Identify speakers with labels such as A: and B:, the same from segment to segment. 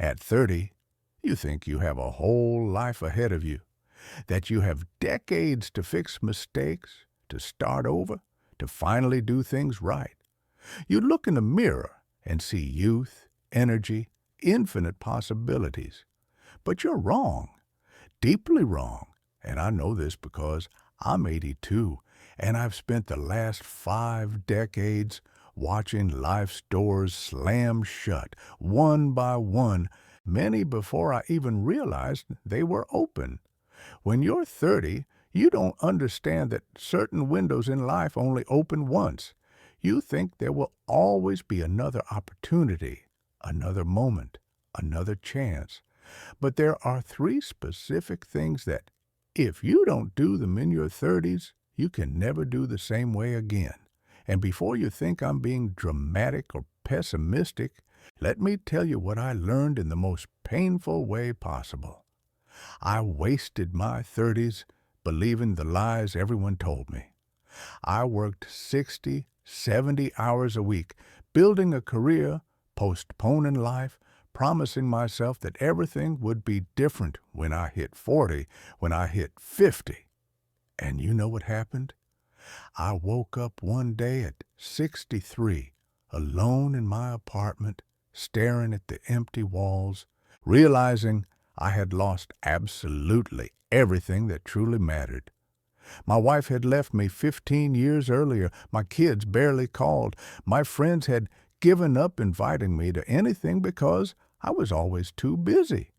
A: At 30, you think you have a whole life ahead of you, that you have decades to fix mistakes, to start over, to finally do things right. You look in the mirror and see youth, energy, infinite possibilities. But you're wrong, deeply wrong. And I know this because I'm 82, and I've spent the last 5 decades watching life's doors slam shut, one by one, many before I even realized they were open. When you're 30, you don't understand that certain windows in life only open once. You think there will always be another opportunity, another moment, another chance. But there are three specific things that, if you don't do them in your 30s, you can never do the same way again. And before you think I'm being dramatic or pessimistic, let me tell you what I learned in the most painful way possible. I wasted my 30s believing the lies everyone told me. I worked 60, 70 hours a week, building a career, postponing life, promising myself that everything would be different when I hit 40, when I hit 50. And you know what happened? I woke up one day at 63, alone in my apartment, staring at the empty walls, realizing I had lost absolutely everything that truly mattered. My wife had left me 15 years earlier. My kids barely called. My friends had given up inviting me to anything because I was always too busy.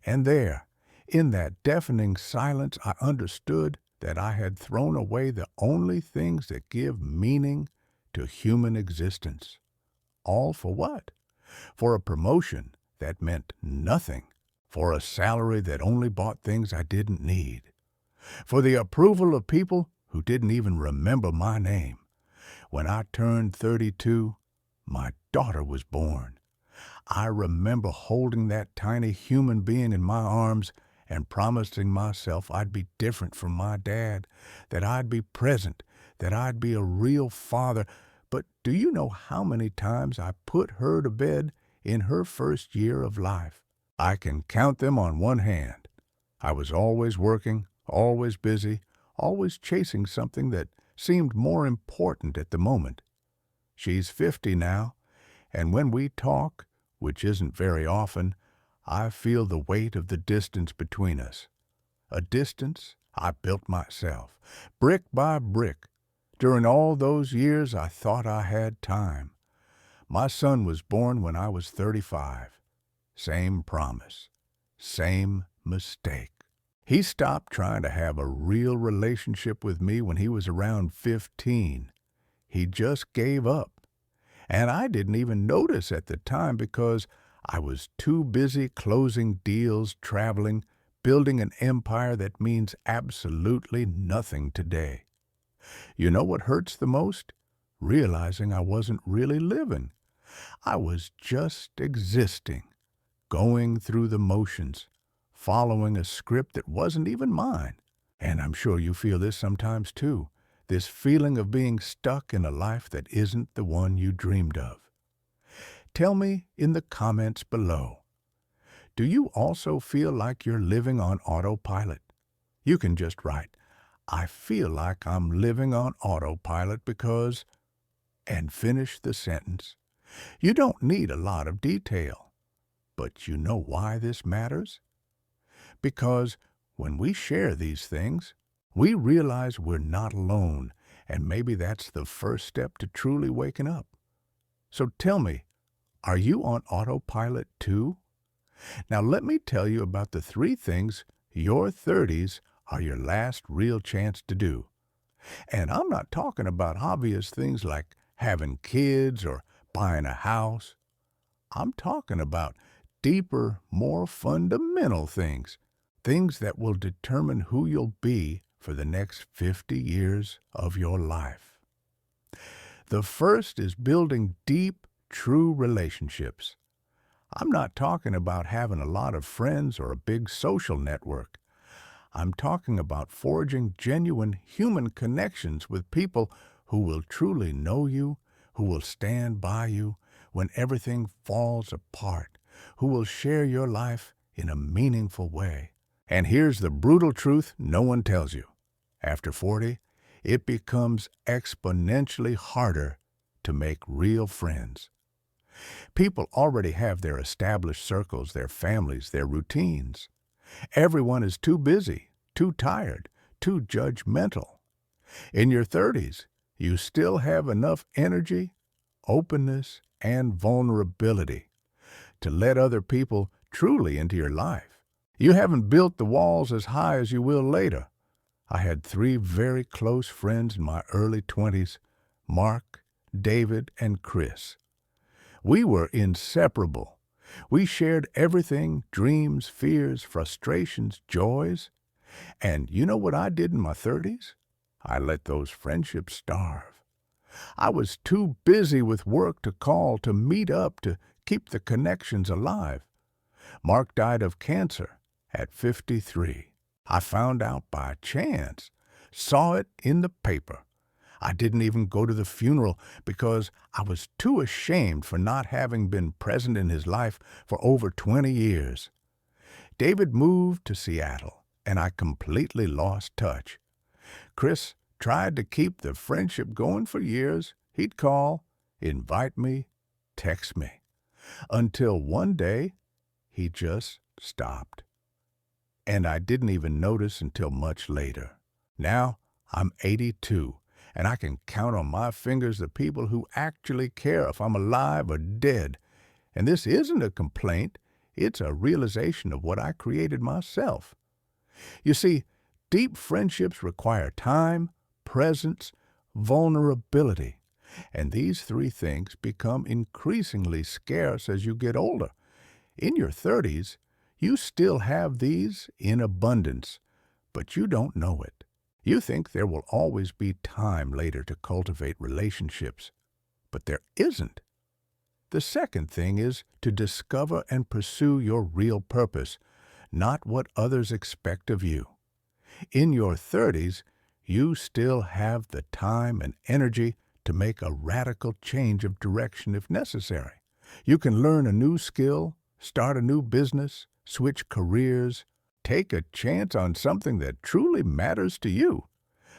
A: And there, in that deafening silence, I understood that I had thrown away the only things that give meaning to human existence. All for what? For a promotion that meant nothing, for a salary that only bought things I didn't need, for the approval of people who didn't even remember my name. When I turned 32, my daughter was born. I remember holding that tiny human being in my arms and promising myself I'd be different from my dad, that I'd be present, that I'd be a real father. But do you know how many times I put her to bed in her first year of life? I can count them on one hand. I was always working, always busy, always chasing something that seemed more important at the moment. She's 50 now, and when we talk, which isn't very often, I feel the weight of the distance between us. A distance I built myself, brick by brick. During all those years, I thought I had time. My son was born when I was 35. Same promise, same mistake. He stopped trying to have a real relationship with me when he was around 15. He just gave up. And I didn't even notice at the time because I was too busy closing deals, traveling, building an empire that means absolutely nothing today. You know what hurts the most? Realizing I wasn't really living. I was just existing, going through the motions, following a script that wasn't even mine. And I'm sure you feel this sometimes too, this feeling of being stuck in a life that isn't the one you dreamed of. Tell me in the comments below. Do you also feel like you're living on autopilot? You can just write, I feel like I'm living on autopilot because, and finish the sentence. You don't need a lot of detail. But you know why this matters? Because when we share these things, we realize we're not alone, and maybe that's the first step to truly waking up. So tell me, are you on autopilot too? Now let me tell you about the 3 things your 30s are your last real chance to do. And I'm not talking about obvious things like having kids or buying a house. I'm talking about deeper, more fundamental things, things that will determine who you'll be for the next 50 years of your life. The first is building deep, true relationships. I'm not talking about having a lot of friends or a big social network. I'm talking about forging genuine human connections with people who will truly know you, who will stand by you when everything falls apart, who will share your life in a meaningful way. And here's the brutal truth no one tells you. After 40, it becomes exponentially harder to make real friends. People already have their established circles, their families, their routines. Everyone is too busy, too tired, too judgmental. In your 30s, you still have enough energy, openness, and vulnerability to let other people truly into your life. You haven't built the walls as high as you will later. I had 3 very close friends in my early 20s, Mark, David, and Chris. We were inseparable. We shared everything, dreams, fears, frustrations, joys. And you know what I did in my 30s? I let those friendships starve. I was too busy with work to call, to meet up, to keep the connections alive. Mark died of cancer at 53. I found out by chance, saw it in the paper. I didn't even go to the funeral because I was too ashamed for not having been present in his life for over 20 years. David moved to Seattle, and I completely lost touch. Chris tried to keep the friendship going for years. He'd call, invite me, text me, until one day he just stopped. And I didn't even notice until much later. Now I'm 82, and I can count on my fingers the people who actually care if I'm alive or dead. And this isn't a complaint, it's a realization of what I created myself. You see, deep friendships require time, presence, vulnerability, and these 3 things become increasingly scarce as you get older. In your 30s, you still have these in abundance, but you don't know it. You think there will always be time later to cultivate relationships, but there isn't. The second thing is to discover and pursue your real purpose, not what others expect of you. In your 30s, you still have the time and energy to make a radical change of direction if necessary. You can learn a new skill, start a new business, switch careers, take a chance on something that truly matters to you.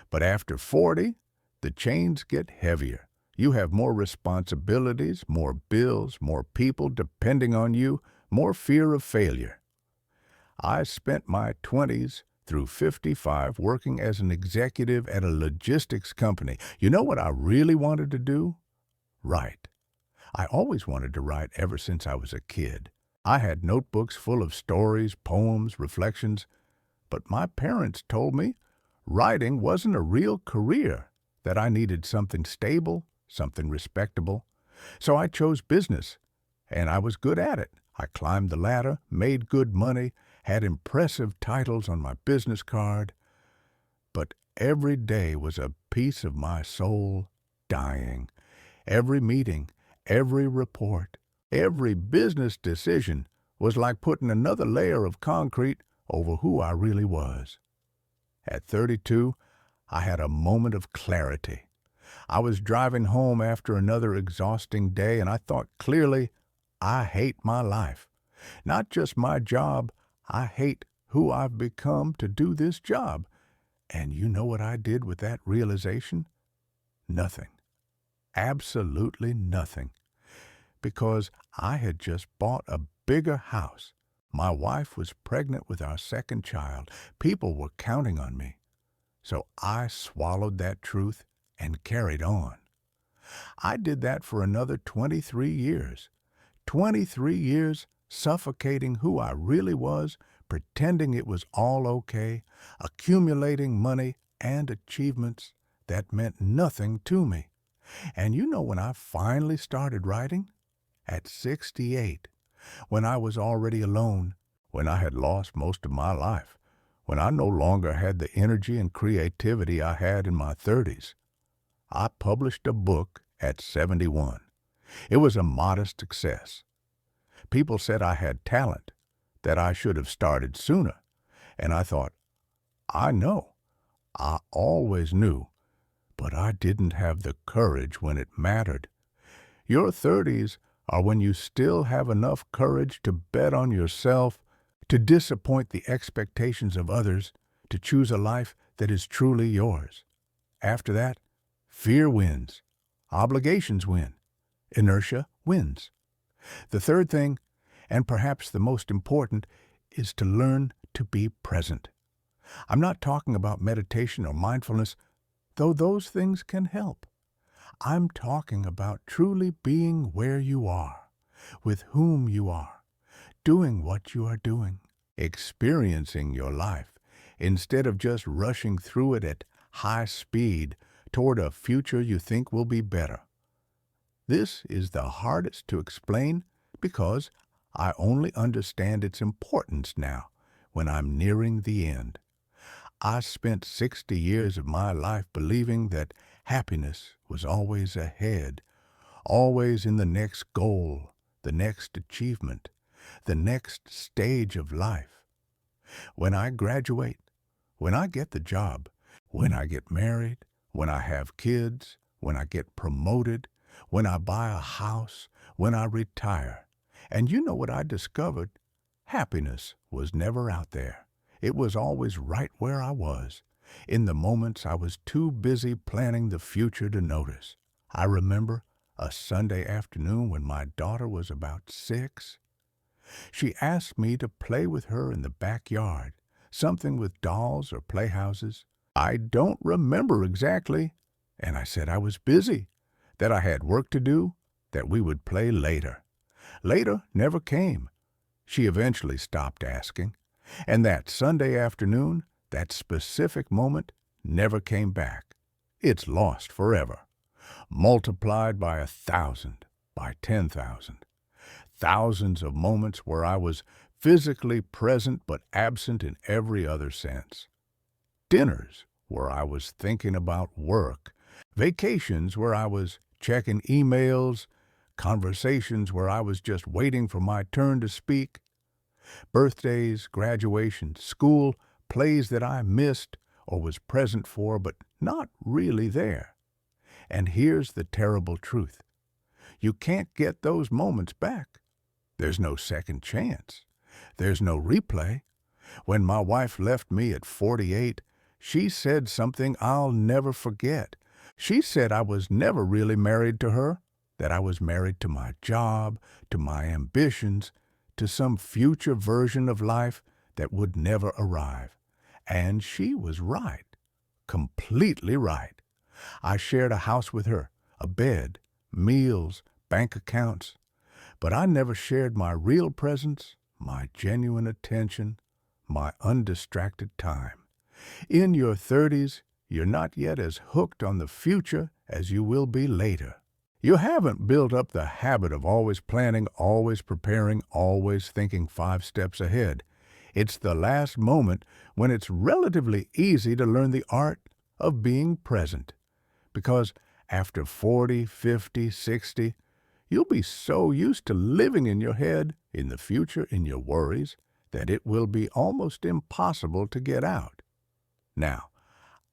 A: But after 40, the chains get heavier. You have more responsibilities, more bills, more people depending on you, more fear of failure. I spent my 20s through 55 working as an executive at a logistics company. You know what I really wanted to do? Write. I always wanted to write ever since I was a kid. I had notebooks full of stories, poems, reflections, but my parents told me writing wasn't a real career, that I needed something stable, something respectable. So I chose business, and I was good at it. I climbed the ladder, made good money, had impressive titles on my business card, but every day was a piece of my soul dying. Every meeting, every report, every business decision was like putting another layer of concrete over who I really was. At 32, I had a moment of clarity. I was driving home after another exhausting day, and I thought clearly, I hate my life. Not just my job, I hate who I've become to do this job. And you know what I did with that realization? Nothing. Absolutely nothing. Because I had just bought a bigger house. My wife was pregnant with our second child. People were counting on me. So I swallowed that truth and carried on. I did that for another 23 years. 23 years suffocating who I really was, pretending it was all okay, accumulating money and achievements that meant nothing to me. And you know when I finally started writing? At 68, when I was already alone, when I had lost most of my life, when I no longer had the energy and creativity I had in my 30s. I published a book at 71. It was a modest success. People said I had talent, that I should have started sooner, and I thought, I know, I always knew, but I didn't have the courage when it mattered. Your 30s or when you still have enough courage to bet on yourself, to disappoint the expectations of others, to choose a life that is truly yours. After that, fear wins, obligations win, inertia wins. The third thing, and perhaps the most important, is to learn to be present. I'm not talking about meditation or mindfulness, though those things can help. I'm talking about truly being where you are, with whom you are, doing what you are doing, experiencing your life, instead of just rushing through it at high speed toward a future you think will be better. This is the hardest to explain because I only understand its importance now when I'm nearing the end. I spent 60 years of my life believing that happiness was always ahead, always in the next goal, the next achievement, the next stage of life. When I graduate, when I get the job, when I get married, when I have kids, when I get promoted, when I buy a house, when I retire. And you know what I discovered? Happiness was never out there. It was always right where I was, in the moments I was too busy planning the future to notice. I remember a Sunday afternoon when my daughter was about 6. She asked me to play with her in the backyard, something with dolls or playhouses. I don't remember exactly, and I said I was busy, that I had work to do, that we would play later. Later never came. She eventually stopped asking, and that Sunday afternoon, that specific moment, never came back. It's lost forever, multiplied by 1,000, by 10,000. Thousands of moments where I was physically present but absent in every other sense. Dinners where I was thinking about work, vacations where I was checking emails, conversations where I was just waiting for my turn to speak, birthdays, graduations, school, plays that I missed or was present for but not really there. And here's the terrible truth. You can't get those moments back. There's no second chance. There's no replay. When my wife left me at 48, she said something I'll never forget. She said I was never really married to her, that I was married to my job, to my ambitions, to some future version of life that would never arrive. And she was right, completely right. I shared a house with her, a bed, meals, bank accounts, but I never shared my real presence, my genuine attention, my undistracted time. In your 30s, you're not yet as hooked on the future as you will be later. You haven't built up the habit of always planning, always preparing, always thinking 5 steps ahead. It's the last moment when it's relatively easy to learn the art of being present. Because after 40, 50, 60, you'll be so used to living in your head, in the future, in your worries, that it will be almost impossible to get out. Now,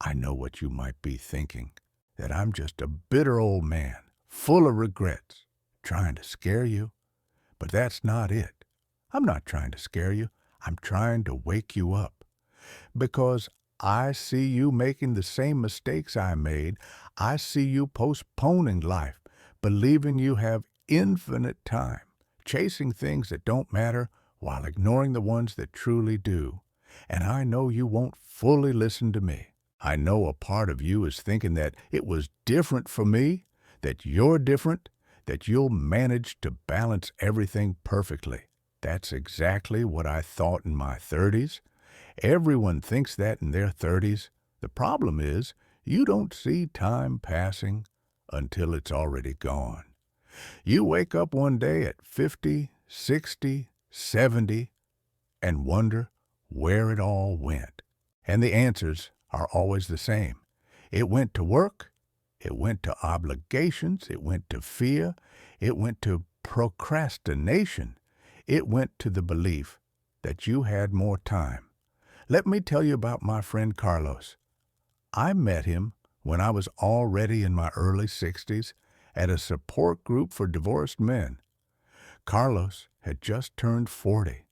A: I know what you might be thinking, that I'm just a bitter old man, full of regrets, trying to scare you. But that's not it. I'm not trying to scare you. I'm trying to wake you up. Because I see you making the same mistakes I made. I see you postponing life, believing you have infinite time, chasing things that don't matter while ignoring the ones that truly do. And I know you won't fully listen to me. I know a part of you is thinking that it was different for me, that you're different, that you'll manage to balance everything perfectly. That's exactly what I thought in my 30s. Everyone thinks that in their 30s. The problem is, you don't see time passing until it's already gone. You wake up one day at 50, 60, 70, and wonder where it all went. And the answers are always the same. It went to work, it went to obligations, it went to fear, it went to procrastination, it went to the belief that you had more time. Let me tell you about my friend Carlos. I met him when I was already in my early 60s at a support group for divorced men. Carlos had just turned 40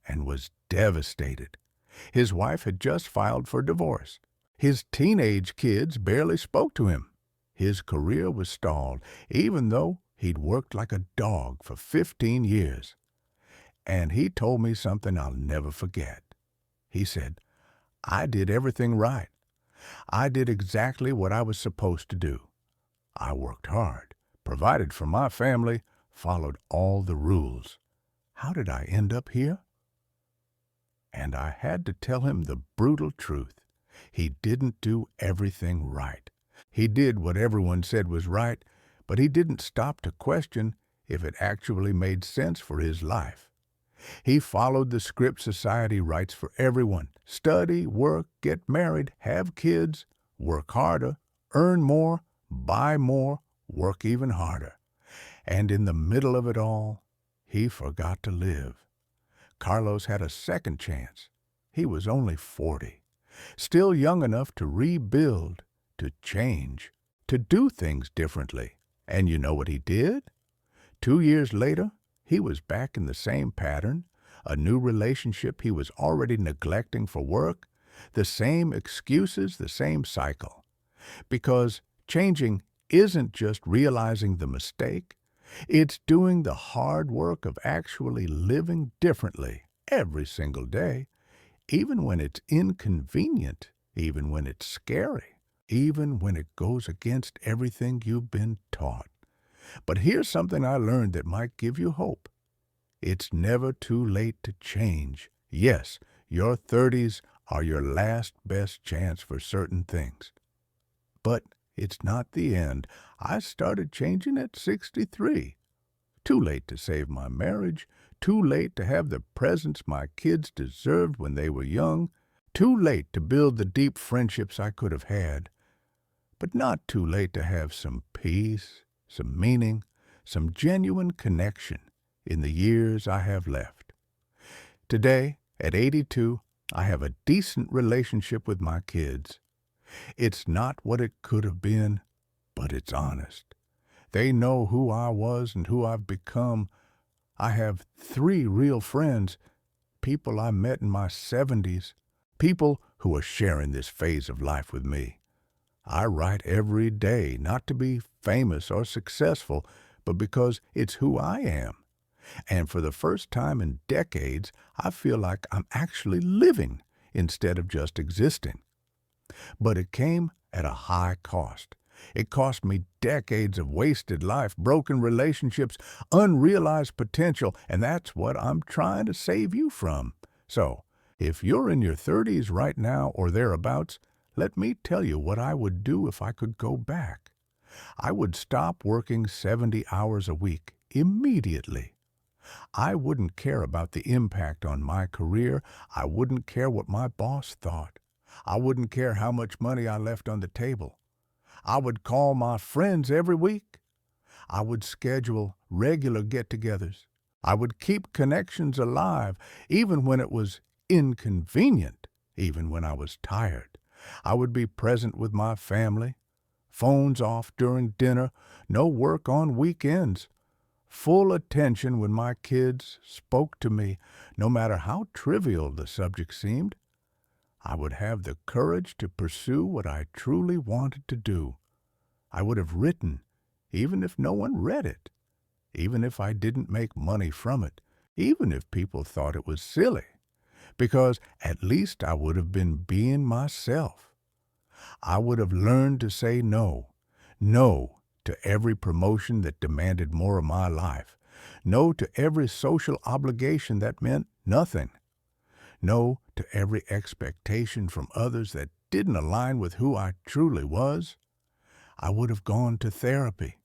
A: and was devastated. His wife had just filed for divorce. His teenage kids barely spoke to him. His career was stalled, even though he'd worked like a dog for 15 years. And he told me something I'll never forget. He said, "I did everything right. I did exactly what I was supposed to do. I worked hard, provided for my family, followed all the rules. How did I end up here?" And I had to tell him the brutal truth. He didn't do everything right. He did what everyone said was right, but he didn't stop to question if it actually made sense for his life. He followed the script society writes for everyone. Study, work, get married, have kids, work harder, earn more, buy more, work even harder. And in the middle of it all, he forgot to live. Carlos had a second chance. He was only 40, still young enough to rebuild, to change, to do things differently. And you know what he did? 2 years later, he was back in the same pattern, a new relationship he was already neglecting for work, the same excuses, the same cycle. Because changing isn't just realizing the mistake, it's doing the hard work of actually living differently every single day, even when it's inconvenient, even when it's scary, even when it goes against everything you've been taught. But here's something I learned that might give you hope. It's never too late to change. Yes, your 30s are your last best chance for certain things. But it's not the end. I started changing at 63. Too late to save my marriage, too late to have the presence my kids deserved when they were young, too late to build the deep friendships I could have had, but not too late to have some peace, some meaning, some genuine connection in the years I have left. Today, at 82, I have a decent relationship with my kids. It's not what it could have been, but it's honest. They know who I was and who I've become. I have 3 real friends, people I met in my 70s, people who are sharing this phase of life with me. I write every day, not to be famous or successful, but because it's who I am. And for the first time in decades, I feel like I'm actually living instead of just existing. But it came at a high cost. It cost me decades of wasted life, broken relationships, unrealized potential, and that's what I'm trying to save you from. So, if you're in your 30s right now or thereabouts, let me tell you what I would do if I could go back. I would stop working 70 hours a week immediately. I wouldn't care about the impact on my career. I wouldn't care what my boss thought. I wouldn't care how much money I left on the table. I would call my friends every week. I would schedule regular get-togethers. I would keep connections alive, even when it was inconvenient, even when I was tired. I would be present with my family. Phones off during dinner, no work on weekends. Full attention when my kids spoke to me, no matter how trivial the subject seemed. I would have the courage to pursue what I truly wanted to do. I would have written, even if no one read it, even if I didn't make money from it, even if people thought it was silly, because at least I would have been being myself. I would have learned to say no, no to every promotion that demanded more of my life, no to every social obligation that meant nothing, no to every expectation from others that didn't align with who I truly was. I would have gone to therapy.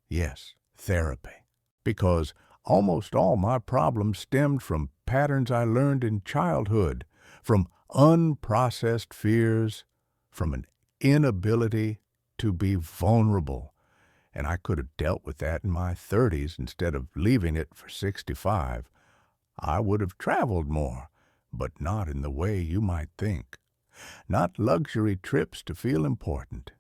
A: Yes, therapy. Because almost all my problems stemmed from patterns I learned in childhood, from unprocessed fears, from an inability to be vulnerable. And I could have dealt with that in my 30s instead of leaving it for 65. I would have traveled more, but not in the way you might think. Not luxury trips to feel important.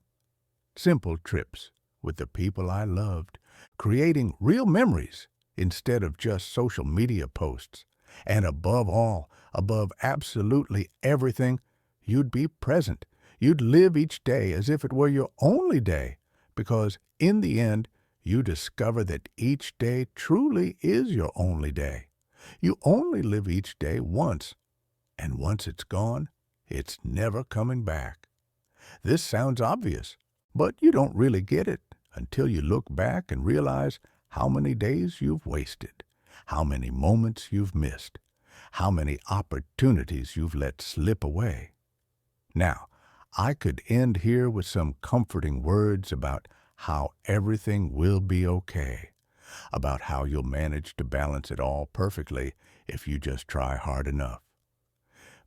A: Simple trips with the people I loved, creating real memories instead of just social media posts. And above all, above absolutely everything, you'd be present. You'd live each day as if it were your only day, because in the end, you discover that each day truly is your only day. You only live each day once, and once it's gone, it's never coming back. This sounds obvious, but you don't really get it until you look back and realize how many days you've wasted, how many moments you've missed, how many opportunities you've let slip away. Now, I could end here with some comforting words about how everything will be okay, about how you'll manage to balance it all perfectly if you just try hard enough.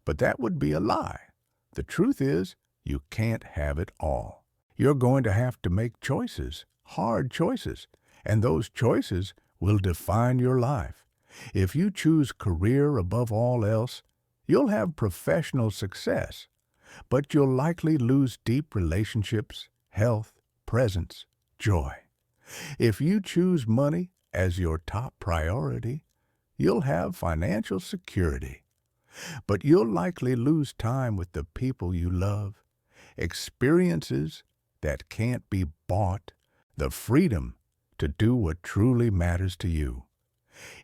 A: But that would be a lie. The truth is, you can't have it all. You're going to have to make choices, hard choices, and those choices will define your life. If you choose career above all else, you'll have professional success, but you'll likely lose deep relationships, health, presence, joy. If you choose money as your top priority, you'll have financial security, but you'll likely lose time with the people you love, experiences that can't be bought, the freedom to do what truly matters to you.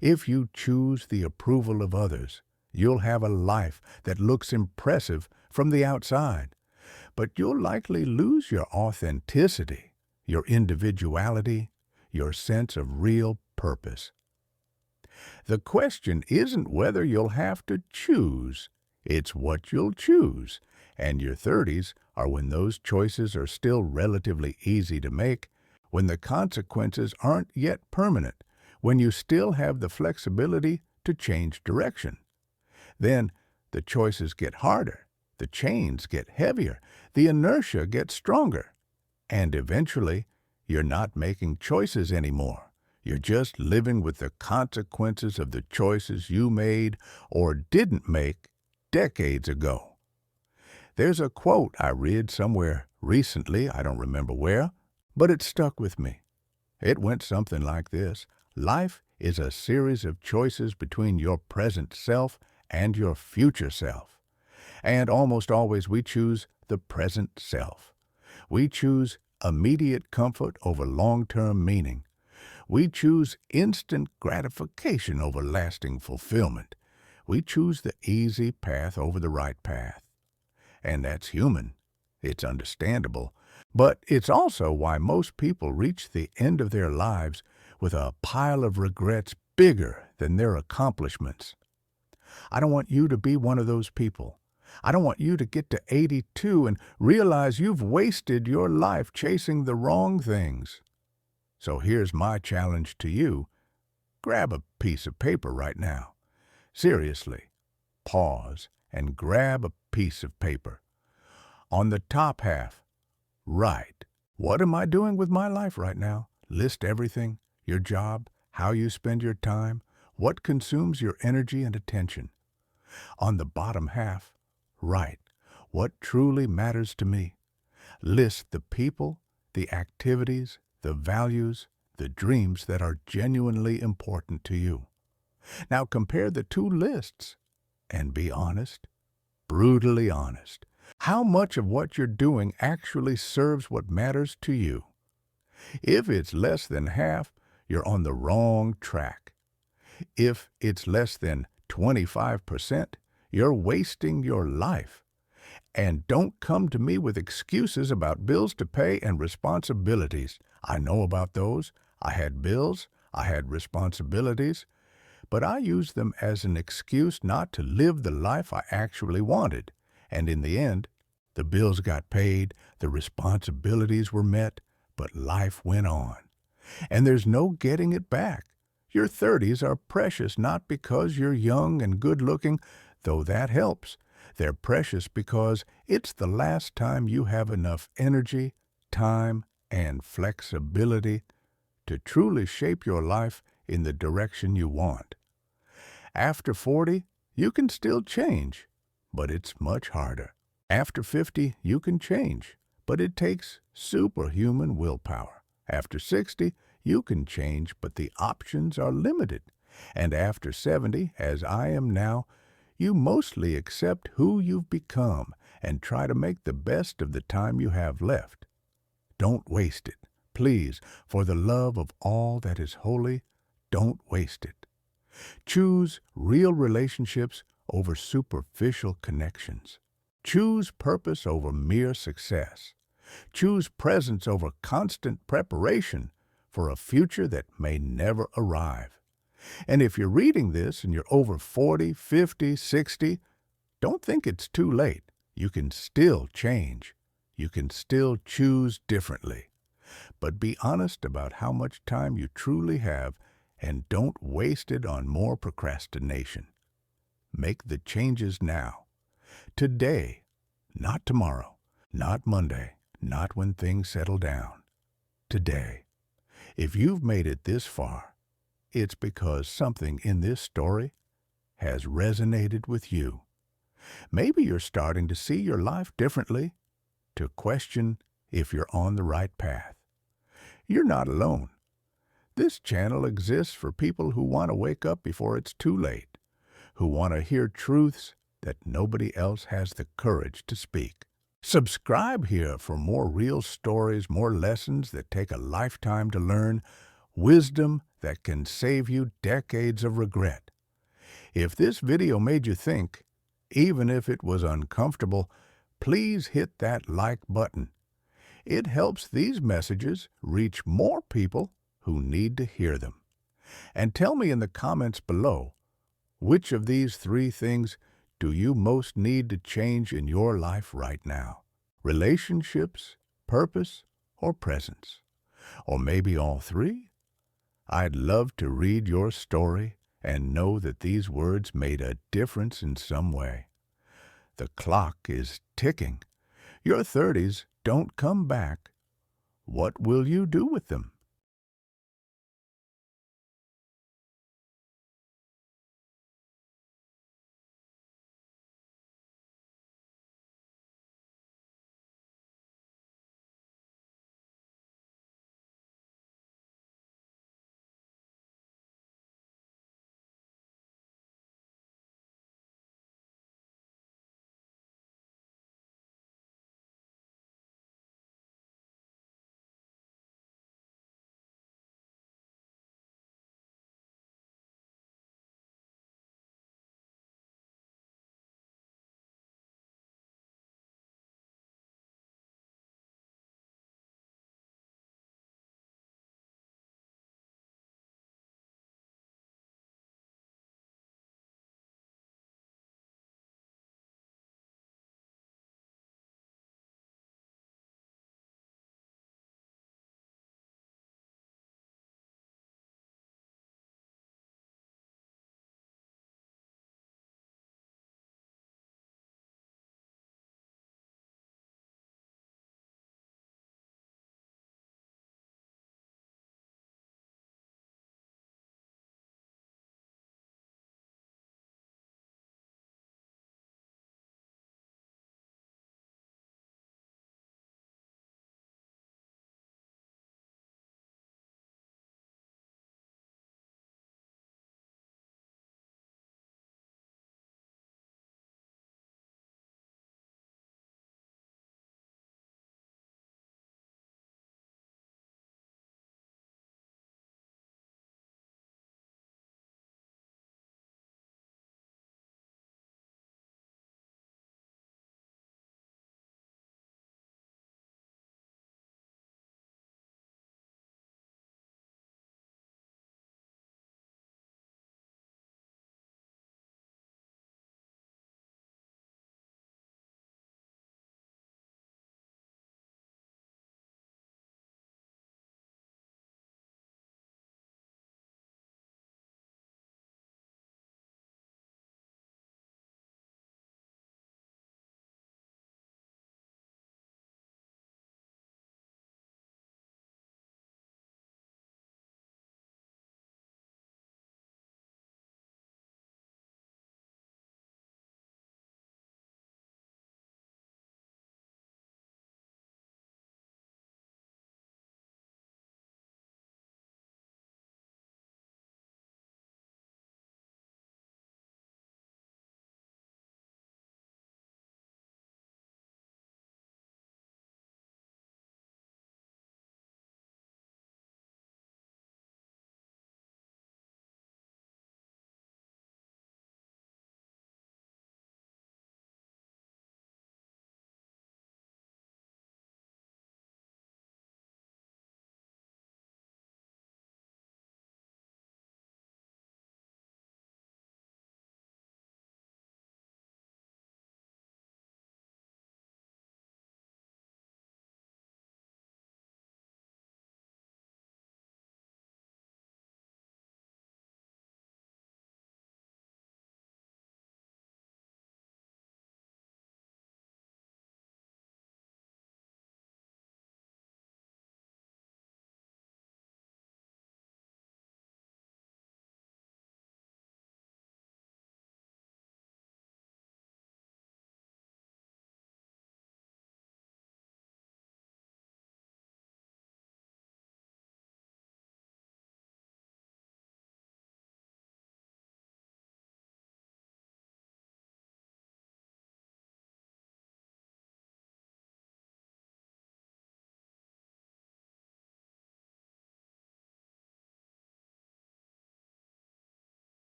A: If you choose the approval of others, you'll have a life that looks impressive from the outside, but you'll likely lose your authenticity, your individuality, your sense of real purpose. The question isn't whether you'll have to choose, it's what you'll choose, and your 30s are when those choices are still relatively easy to make, when the consequences aren't yet permanent, when you still have the flexibility to change direction. Then the choices get harder, the chains get heavier, the inertia gets stronger, and eventually you're not making choices anymore. You're just living with the consequences of the choices you made or didn't make decades ago. There's a quote I read somewhere recently, I don't remember where, but it stuck with me. It went something like this: life is a series of choices between your present self and your future self. And almost always we choose the present self. We choose immediate comfort over long-term meaning. We choose instant gratification over lasting fulfillment. We choose the easy path over the right path. And that's human. It's understandable. But it's also why most people reach the end of their lives with a pile of regrets bigger than their accomplishments. I don't want you to be one of those people. I don't want you to get to 82 and realize you've wasted your life chasing the wrong things. So here's my challenge to you. Grab a piece of paper right now. Seriously, pause and grab a piece of paper. On the top half, write, what am I doing with my life right now? List everything, your job, how you spend your time, what consumes your energy and attention. On the bottom half, write, what truly matters to me. List the people, the activities, the values, the dreams that are genuinely important to you. Now compare the two lists and be honest, brutally honest. How much of what you're doing actually serves what matters to you? If it's less than half, you're on the wrong track. If it's less than 25%, you're wasting your life. And don't come to me with excuses about bills to pay and responsibilities. I know about those. I had bills, I had responsibilities, but I used them as an excuse not to live the life I actually wanted. And in the end, the bills got paid, the responsibilities were met, but life went on. And there's no getting it back. Your 30s are precious not because you're young and good-looking, though that helps. They're precious because it's the last time you have enough energy, time, and flexibility to truly shape your life in the direction you want. After 40, you can still change, but it's much harder. After 50, you can change, but it takes superhuman willpower. After 60, You can change, but the options are limited. And after 70, as I am now, you mostly accept who you've become and try to make the best of the time you have left. Don't waste it. Please, for the love of all that is holy, don't waste it. Choose real relationships over superficial connections. Choose purpose over mere success. Choose presence over constant preparation for a future that may never arrive. And if you're reading this and you're over 40, 50, 60, don't think it's too late. You can still change. You can still choose differently. But be honest about how much time you truly have and don't waste it on more procrastination. Make the changes now. Today, not tomorrow, not Monday, not when things settle down. Today. If you've made it this far, it's because something in this story has resonated with you. Maybe you're starting to see your life differently, to question if you're on the right path. You're not alone. This channel exists for people who want to wake up before it's too late, who want to hear truths that nobody else has the courage to speak. Subscribe here for more real stories, more lessons that take a lifetime to learn, wisdom that can save you decades of regret. If this video made you think, even if it was uncomfortable, please hit that like button. It helps these messages reach more people who need to hear them. And tell me in the comments below, which of these 3 things do you most need to change in your life right now? Relationships, purpose, or presence? Or maybe all 3? I'd love to read your story and know that these words made a difference in some way. The clock is ticking. Your 30s don't come back. What will you do with them?